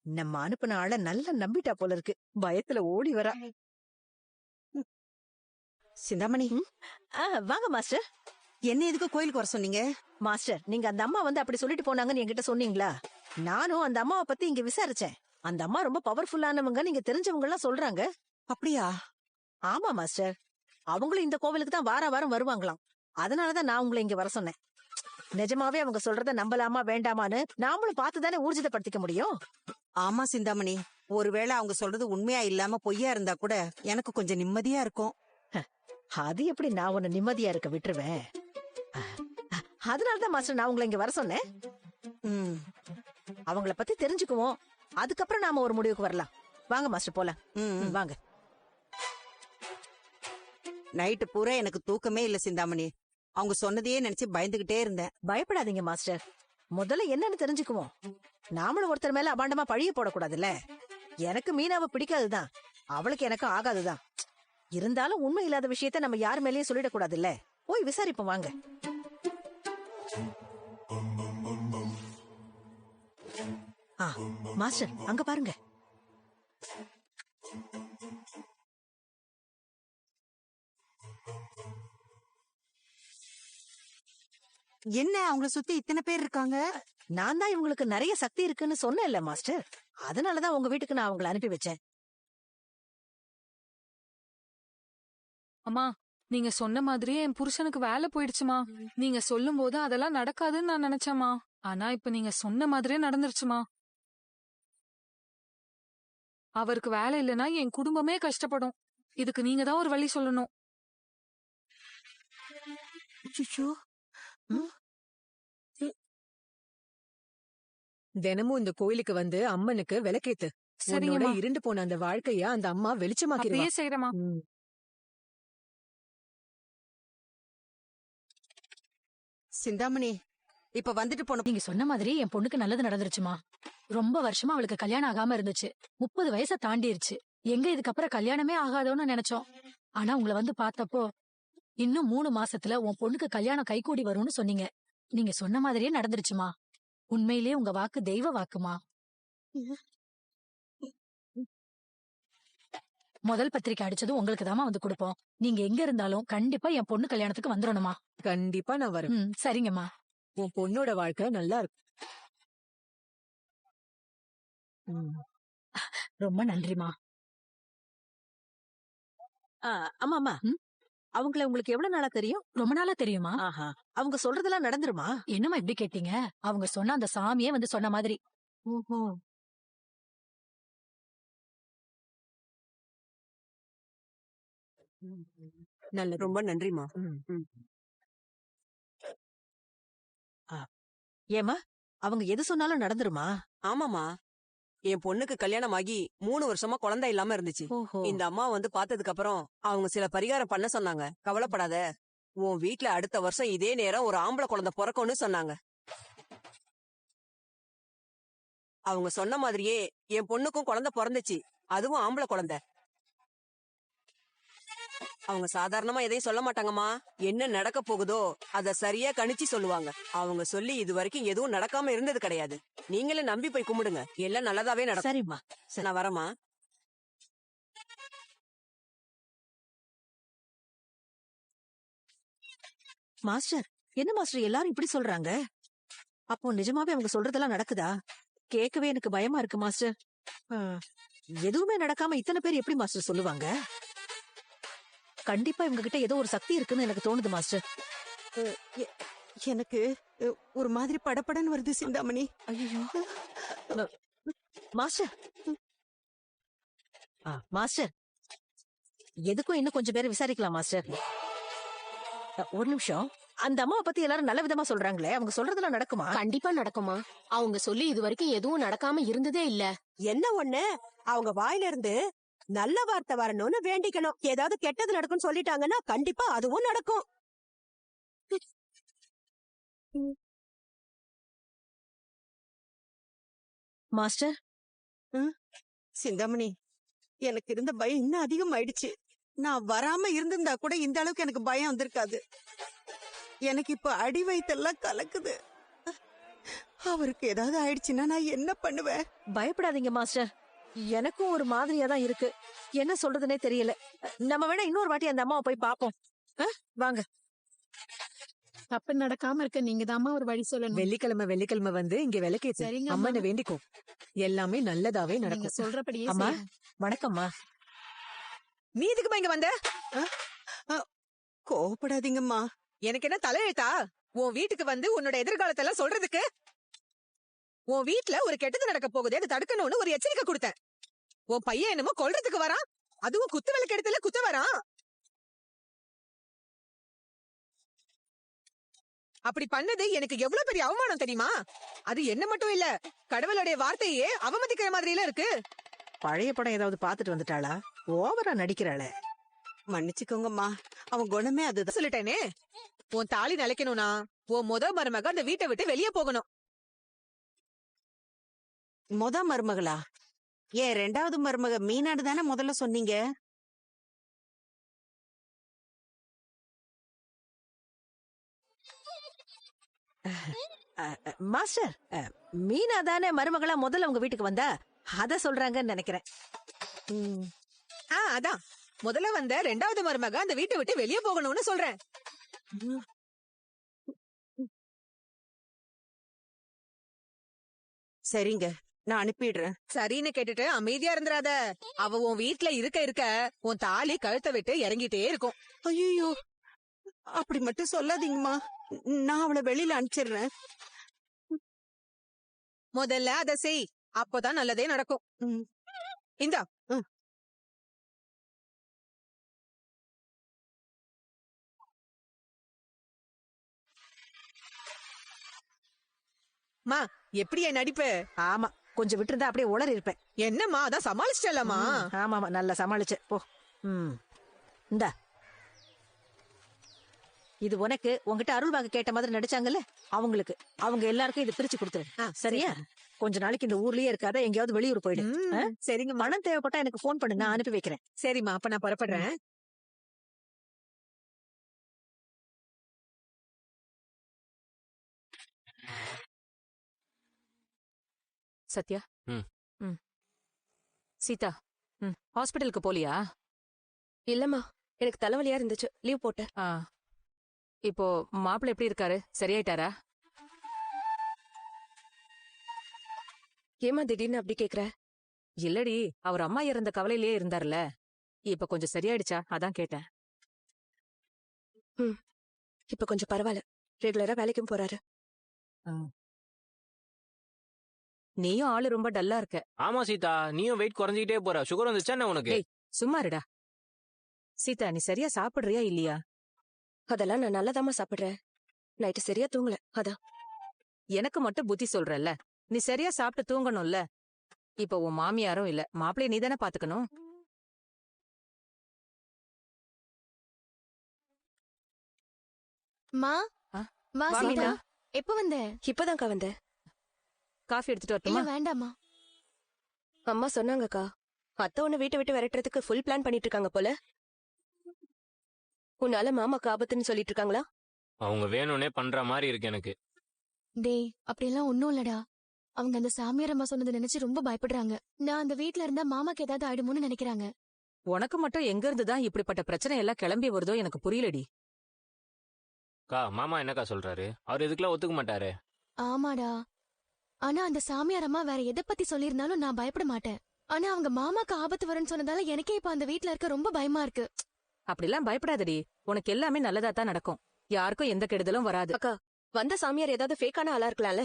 நம்ம அனுப்புன ஆள நல்லா நம்பிட்டா போல இருக்கு. பயத்துல ஓடி வரா. சிந்தாமணி, வாங்க மாஸ்டர். என்ன எதுக்கு கோயிலுக்கு வர சொன்னீங்க? மாஸ்டர், நீங்க அந்த அம்மா வந்து அப்படி சொல்லிட்டு போனாங்கன்னு என்கிட்ட சொன்னீங்களா? நானும் அந்த அம்மாவை பத்தி இங்க விசாரிச்சேன். அந்த அம்மா ரொம்ப பவர்ஃபுல்லானவங்க, நீங்க தெரிஞ்சவங்க எல்லாம் சொல்றாங்க. அப்படியா? ஆமா மாஸ்டர், அவங்களும் இந்த கோவிலுக்கு தான் வார வாரம் வருவாங்களாம். அதனாலதான் நான் உங்களை இங்க வர சொன்னேன். நிஜமாவே அவங்க சொல்றத நம்பலாமா வேண்டாமான்னு நாமளும் பார்த்துதானே ஊர்ஜிதப்படுத்திக்க முடியும். ஆமா சிந்தாமணி, ஒருவேளை அவங்க சொல்றது உண்மையா இல்லாம பொய்யா இருந்தா கூட எனக்கு கொஞ்சம் நிம்மதியா இருக்கும். அது எப்படி நான் உன்னை நிம்மதியா இருக்க விட்டுருவேன்? அதனாலதான் மாஸ்டர் நான் உங்களை இங்க வர சொன்னேன். அவங்கள பத்தி தெரிஞ்சுக்குவோம், அதுக்கப்புறம் நாம ஒரு முடிவுக்கு வரலாம். வாங்க மாஸ்டர் போலாம். வாங்க. நைட்டு பூரா எனக்கு தூக்கமே இல்ல சிந்தாமணி. அவங்க சொன்னதையே நினைச்சு பயந்துகிட்டே இருந்தேன். பயப்படாதீங்க மாஸ்டர், முதல்ல என்னன்னு தெரிஞ்சுக்குவோம். நாமளும் ஒருத்தர் மேல அபாண்டமா பழிய போடக்கூடாதுல்ல. எனக்கு மீனாவை பிடிக்காதுதான், அவளுக்கு எனக்கு ஆகாதுதான். இருந்தாலும் உண்மை இல்லாத விஷயத்த நம்ம யார் மேலயும் சொல்லிடக்கூடாதுல்ல. போய் விசாரிப்போம் வாங்க. மாஸ்டர் அங்க பாருங்க. என்ன அவங்கள சுத்தி இத்தனை பேர் இருக்காங்க? நான் தான் இவங்களுக்கு நிறைய சக்தி இருக்குன்னு சொன்னேன்ல மாஸ்டர், அதனாலதான் உங்க வீட்டுக்கு நான் அவங்களை அனுப்பி வச்சேன். அம்மா, நீங்க சொன்ன மாதிரியே என் புருஷனுக்கு வேலை போயிடுச்சுமா. நீங்க சொல்லும் போது அதெல்லாம் நடக்காதுன்னு நான் நினைச்சேம்மா. ஆனா இப்ப நீங்க சொன்ன மாதிரியே நடந்துருச்சுமா. அவருக்கு வேலை இல்லைன்னா என் குடும்பமே கஷ்டப்படும். இதுக்கு நீங்க தான் ஒரு வழி சொல்லணும். தினமும் இந்த கோயிலுக்கு வந்து அம்மனுக்கு விளக்கேத்து. சரிங்கம்மா. இருண்டு போன அந்த வாழ்க்கைய அந்த அம்மா வெளிச்சமாக்கிடுவா. அப்படியே செய்யறமா. சிந்தாமணி, இப்ப வந்துட்டு போன நீங்க சொன்ன மாதிரி என் பொண்ணுக்கு நல்லது நடந்துருச்சுமா. ரொம்ப வருஷமா அவளுக்கு கல்யாணம் ஆகாம இருந்துச்சு. 30 வயசை தாண்டிருச்சு. எங்க இதுக்கப்புறம் கல்யாணமே ஆகாதோன்னு நினைச்சோம். ஆனா உங்களை வந்து பார்த்தப்போ இன்னும் 3 மாசத்துல உன் பொண்ணுக்கு கல்யாணம் கைகூடி வரும்னு சொன்னீங்க. நீங்க சொன்ன மாதிரியே நடந்துருச்சுமா. உண்மையிலேயே உங்க வாக்கு தெய்வ வாக்குமா. முதல் பத்திரிக்கை அடிச்சதும் உங்களுக்கு தாமா வந்து கொடுப்போம். நீங்க எங்க இருந்தாலும் கண்டிப்பா என் பொண்ணு கல்யாணத்துக்கு வந்துடணுமா. கண்டிப்பா நான் வரேன். சரிங்கம்மா. உன் பொண்ணோட வாழ்க்கை நல்லா இருக்கும். ரொம்ப நன்றிமா. ஆமாமா, அவங்கள உங்களுக்கு எவ்வளவு நாளா தெரியும்? ரொம்ப நாளா தெரியுமா. ஆஹா, அவங்க சொல்றதெல்லாம் நடந்துருமா? என்னமா இப்படி கேட்டீங்க? அவங்க சொன்ன அந்த சாமியே வந்து சொன்ன மாதிரி. ஓஹோ. நல்லது. ரொம்ப நன்றிமா. ஏமா, அவங்க எது சொன்னாலும் நடந்துருமா? ஆமாமா, என் பொண்ணுக்கு கல்யாணம் ஆகி 3 வருஷமா குழந்தை இல்லாம இருந்துச்சு. ஓஹோ. இந்த அம்மா வந்து பார்த்ததுக்கு அப்புறம் அவங்க சில பரிகாரம் பண்ண சொன்னாங்க. கவலைப்படாத, உன் வீட்ல அடுத்த வருஷம் இதே நேரம் ஒரு ஆம்பளை குழந்தை பிறக்கும்னு சொன்னாங்க. அவங்க சொன்ன மாதிரியே என் பொண்ணுக்கும் குழந்தை பிறந்துச்சு, அதுவும் ஆம்பளை குழந்தை. அவங்க சாதாரணமா எதையும் சொல்ல மாட்டாங்கம்மா. என்ன நடக்க போகுதோ அத சரியா கணிச்சு சொல்லுவாங்க. அவங்க சொல்லி இது வரைக்கும் எதுவும் நடக்காம இருந்தது கிடையாது. நீங்களே நம்பி போய் கும்பிடுங்க, எல்லாம் நல்லதாவே நடக்கும். சரிம்மா. நான் வரமா. மாஸ்டர், என்ன மாஸ்டர் எல்லாரும் இப்படி சொல்றாங்க? அப்போ நிஜமாவே அவங்க சொல்றதெல்லாம் நடக்குதா? கேட்கவே எனக்கு பயமா இருக்கு மாஸ்டர். எதுவுமே நடக்காம இத்தனை பேர் எப்படி மாஸ்டர் சொல்லுவாங்க? கண்டிப்பா இவங்க கிட்ட ஏதோ ஒரு சக்தி இருக்குன்னு எனக்கு தோணுது மாஸ்டர். எனக்கு ஒரு மாதிரி படபடன்னு வருது சிந்தாமணி. ஐயோ மாஸ்டர், மாஸ்டர் எதுக்கும் இன்னும் கொஞ்சம் பேரை விசாரிக்கலாம் மாஸ்டர். ஒரு நிமிஷம், அந்த அம்மாவை பத்தி எல்லாரும் நல்ல விதமா சொல்றாங்களே, அவங்க சொல்றதெல்லாம் நடக்குமா? கண்டிப்பா நடக்குமா. அவங்க சொல்லி இது வரைக்கும் எதுவும் நடக்காம இருந்ததே இல்ல. என்ன ஒண்ணு, அவங்க வாயில இருந்து நல்ல வார்த்தை வரணும்னு வேண்டிக்கணும். ஏதாவது கெட்டது நடக்கும்னு சொல்லிட்டாங்கன்னா கண்டிப்பா அதுவும் நடக்கும். மாஸ்டர். சிந்தாமணி, எனக்கு இருந்த பயம் இன்னும் அதிகமாயிடுச்சு. நான் வராம இருந்திருந்தா கூட இந்த அளவுக்கு எனக்கு பயம் வந்திருக்காது. எனக்கு இப்ப அடி வயித்தெல்லாம் கலக்குது. அவருக்கு ஏதாவது ஆயிடுச்சுன்னா நான் என்ன பண்ணுவேன்? பயப்படாதீங்க மாஸ்டர், எனக்கும் ஒரு மாதிரியா தான் இருக்கு. என்ன சொல்றதுனே தெரியல. நம்ம வேணா இன்னொரு வாட்டி அந்த அம்மாவை போய் பாப்போம். வாங்க. தப்பு நடக்காம இருக்க நீங்க தாமா ஒரு வழி சொல்லணும். வெள்ளிக்கிழமை வந்து இங்க விளக்கேத்து. சரிங்க அம்மனை வேண்டிக்கோ, எல்லாமே நல்லதாவே நீங்க நடக்கும். சொல்றபடியே அம்மா செய்றேன். வணக்கம்மா. நீ இதுக்குமா இங்க வந்த? கோவப்படாதீங்கம்மா. எனக்கு என்ன தலையெழுத்தா உன் வீட்டுக்கு வந்து உன்னோட எதிர்காலத்தை எல்லாம் சொல்றதுக்கு? உன் வீட்ல ஒரு கெட்டது நடக்க போகுது, அதை தடுக்கணும்னு ஒரு எச்சரிக்கை கொடுத்தேன். உன் பையன் என்னமோ கொல்றதுக்கு வரான், அதுவும் குத்து விளக்கு இடத்துல குத்த வரான். அப்படி பண்ணது எனக்கு எவ்வளவு பெரிய அவமானம் தெரியுமா? அது என்ன மட்டும் இல்ல, கடவுளுடைய வார்த்தையே அவமதிக்கிற மாதிரில இருக்கு. பழைய படம் ஏதாவது பாத்துட்டு வந்துட்டாளா? ஓவரா நடிக்கிறாளே. மன்னிச்சுக்கோங்கம்மா, அவன் குணமே அதுதான். சொல்லிட்டேனே, உன் தாலி நிலைக்கணும்னா உன் மருமக அந்த வீட்டை விட்டு வெளியே போகணும். மருமகளா? ஏன் 2வது மருமக மீனாடு தானே முதல்ல சொன்னீங்க? மாஸ்டர், மீனா தானே மருமகளா முதல்ல உங்க வீட்டுக்கு வந்தா, அத சொல்றாங்கன்னு நினைக்கிறேன். அதான் முதல்ல வந்த 2வது மருமக அந்த வீட்டை விட்டு வெளியே போகணும்னு சொல்றேன். சரிங்க, நான் அனுப்பிடுறேன். சரின்னு கேட்டுட்டு அமைதியா இருந்துராத. அவ உன் வீட்ல இருக்க உன் தாலி கழுத்தை விட்டு இறங்கிட்டே இருக்கும். ஐயோ, அப்படி மட்டும் சொல்லாதீங்கம்மா. நான் அவளை வெளியில அனுப்பிச்சிடுறேன். முதல்ல அதை செய், அப்போதான் நல்லதே நடக்கும். இந்தா. மா, எப்படி என் நடிப்பு? ஆமா, கொஞ்சம் விட்டுருந்தா அப்படியே உளறி இருப்பேன். என்னம்மா, அதான் சமாளிச்சிட்டலமா? ஆமா ஆமா, நல்லா சமாளிச்ச போ. இந்தா, இது உனக்கு. உன்கிட்ட அருள் வாங்க கேட்ட மாதிரி நடிச்சாங்கல்ல, அவங்களுக்கு. அவங்க எல்லாருக்கும் இது பிரிச்சு கொடுத்துரு. சரியா? கொஞ்ச நாளைக்கு இந்த ஊர்லயே இருக்காத, எங்கேயாவது வெளியூர் போயிடு. சரிங்க. பணம் தேவைப்பட்டா எனக்கு போன் பண்ணு, நான் அனுப்பி வைக்கிறேன். சரிம்மா, அப்ப நான் புறப்படுறேன். சத்யா. சீதா, ஹாஸ்பிடலுக்கு போலியா? இல்லம்மா, எனக்கு தலைவலியா இருந்துச்சு, லீவ் போட்டேன். இப்போ மாப்பிள்ளை எப்படி இருக்காரு? சரியாயிட்டாரா? ஏமா திடீர்னு அப்படி கேக்குற? இல்லடி, அவர் அம்மா இறந்த கவலையிலேயே இருந்தார்ல, இப்ப கொஞ்சம் சரியாயிடுச்சா? அதான் கேட்டேன். இப்ப கொஞ்சம் பரவாயில்ல, ரெகுலரா வேலைக்கும் போறாரு. நீயும் ஆளு ரொம்ப டல்லா இருக்க. ஆமா சீதா, நீயும் வெயிட் குறைஞ்சிட்டே போற. சுகர் வந்துச்சா என்ன உனக்கு? சும்மா இருடா. சீதா, நீ சரியா சாப்பிடுறியா இல்லையா? அதெல்லாம் நான் நல்லதாமா சாப்பிடுறேன். நைட்டு சரியா தூங்கல, அதான். எனக்கு மட்டும் புத்தி சொல்றல்ல, நீ சரியா சாப்பிட்டு தூங்கணும்ல. இப்ப உன் மாமியாரும் இல்ல, மாப்பிள்ளைய நீ தானே பாத்துக்கணும். வா சீதா. எப்ப வந்த? இப்பதான்க்கா வந்தேன். காஃபி எடுத்துட்டு வரட்டுமா? வேண்டாமா, அம்மா சொன்னாங்கக்கா, அத்தை உன்னை வீட்டை விட்டு விரட்டுறதுக்கு ஃபுல் பிளான் பண்ணிட்டு இருக்காங்க போல. உன்னால மாமாக்கு ஆபத்துன்னு சொல்லிட்டு இருக்காங்களா? அவங்க வேணும்னே பண்ற மாதிரி இருக்கு எனக்கு. டேய், அப்படியெல்லாம் ஒண்ணும் இல்லடா. அவங்க அந்த சாமியார் அம்மா சொன்னதை நினைச்சு ரொம்ப பயப்படுறாங்க. நான் அந்த வீட்ல இருந்தா மாமாக்கு ஏதாவது ஆயிடுமோன்னு நினைக்கிறாங்க. உனக்கு மட்டும் எங்க இருந்துதான் இப்படிப்பட்ட பிரச்சனை எல்லாம் கிளம்பி வருதோ எனக்கு புரியலடி. மாமா என்னக்கா சொல்றாரு? அவர் இதுக்கெல்லாம் ஒத்துக்க மாட்டாரு. ஆமாடா, ஆனா அந்த சாமியார் அம்மா வேற எதை பத்தி சொல்லியிருந்தாலும் நான் பயப்பட மாட்டேன். ஆனா அவங்க மாமாக்கு ஆபத்து வரும்னு சொன்னதால எனக்கே இப்ப அந்த வீட்ல இருக்க ரொம்ப பயமா இருக்கு. அப்படிலாம் பயப்படாதடி, உனக்கு எல்லாமே நல்லதா தான் நடக்கும். யாருக்கும் எந்த கெடுதலும் வராது. அக்கா, வந்த சாமியார் ஏதாவது ஃபேக்கான ஆளா இருக்கலாம்ல?